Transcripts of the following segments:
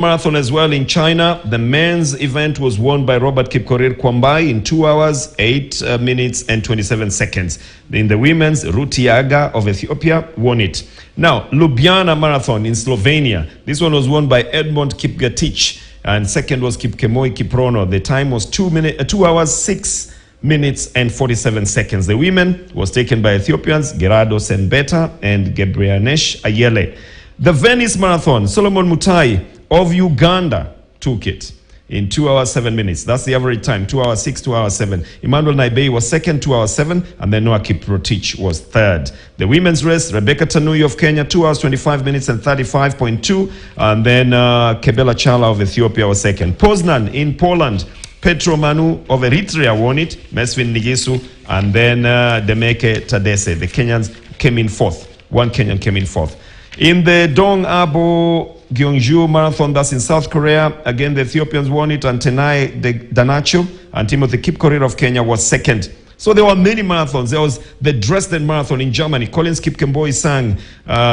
Marathon as well in China. The men's event was won by Robert Kipkorir Kwambai in 2 hours, 8 minutes and 27 seconds. In the women's, Rutiaga of Ethiopia won it. Now, Ljubljana Marathon in Slovenia. This one was won by Edmond Kipgatich, and second was Kipkemoi Kiprono. The time was 2 hours, 6 minutes and 47 seconds. The women was taken by Ethiopians, Gerardo Senbeta and Gebryanesh Ayele. The Venice Marathon, Solomon Mutai of Uganda took it in 2 hours, 7 minutes. That's the average time, 2 hours, 6, 2 hours, 7. Emmanuel Naibei was second, 2 hours, 7, and then Noah Kiprotich was third. The women's race, Rebecca Tanui of Kenya, 2 hours, 25 minutes and 35.2, and then Kebela Chala of Ethiopia was second. Poznan in Poland, Petro Manu of Eritrea won it, Mesfin Nigisu, and then Demeke Tadese. The Kenyans came in fourth. One Kenyan came in fourth. In the Dong Abo Gyeongju Marathon, that's in South Korea, again the Ethiopians won it, and Tenai Danacho and Timothy Kipkorir of Kenya was second. So there were many marathons. There was the Dresden Marathon in Germany. Collins Kipkemboi sang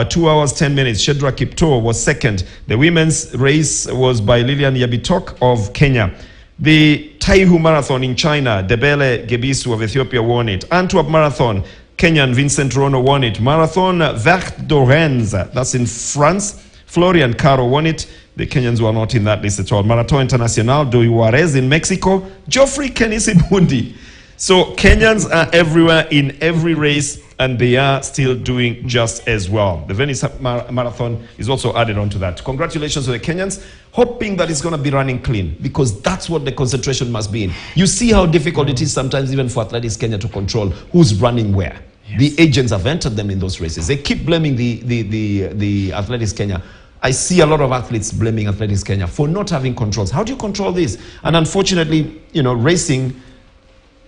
2 hours, 10 minutes. Shedra Kipto was second. The women's race was by Lilian Yabitok of Kenya. The Taihu Marathon in China, Debele Gebisu of Ethiopia won it. Antwerp Marathon, Kenyan Vincent Rono won it. Marathon Vert d'Orense, that's in France, Florian Caro won it. The Kenyans were not in that list at all. Marathon Internacional do Juarez in Mexico, Geoffrey Kenisi Bundi. So Kenyans are everywhere in every race, and they are still doing just as well. The Venice Marathon is also added on to that. Congratulations to the Kenyans, hoping that it's going to be running clean, because that's what the concentration must be in. You see how difficult it is sometimes even for Athletics Kenya to control who's running where. Yes. The agents have entered them in those races. They keep blaming the Athletics Kenya. I see a lot of athletes blaming Athletics Kenya for not having controls. How do you control this? And unfortunately, you know, racing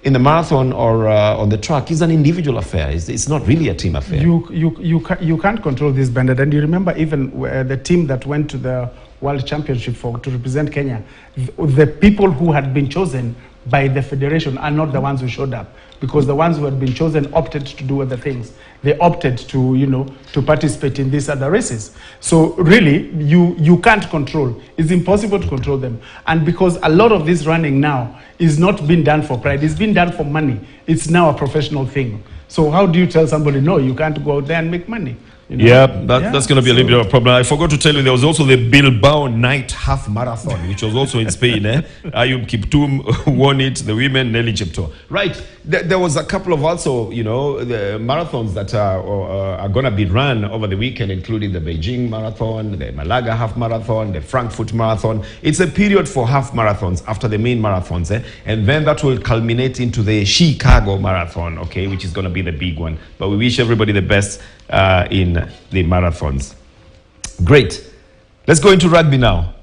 in the marathon or on the track is an individual affair. It's not really a team affair. You can't control this, Bernard. And you remember even the team that went to the World Championship to represent Kenya, the people who had been chosen by the federation are not the ones who showed up, because the ones who had been chosen opted to do other things. They opted to, you know, to participate in these other races. So really, you can't control. It's impossible to control them. And because a lot of this running now is not being done for pride, it's being done for money. It's now a professional thing. So how do you tell somebody, no, you can't go out there and make money? You know? Yeah, that's going to be a little bit of a problem. I forgot to tell you, there was also the Bilbao Night Half Marathon, which was also in Spain. Ayub Kiptum won it, the women, Nelly Chepto. Right, there was a couple of also, you know, the marathons that are going to be run over the weekend, including the Beijing Marathon, the Malaga Half Marathon, the Frankfurt Marathon. It's a period for half marathons after the main marathons, and then that will culminate into the Chicago Marathon, okay, which is going to be the big one. But we wish everybody the best in the marathons. Great. Let's go into rugby now.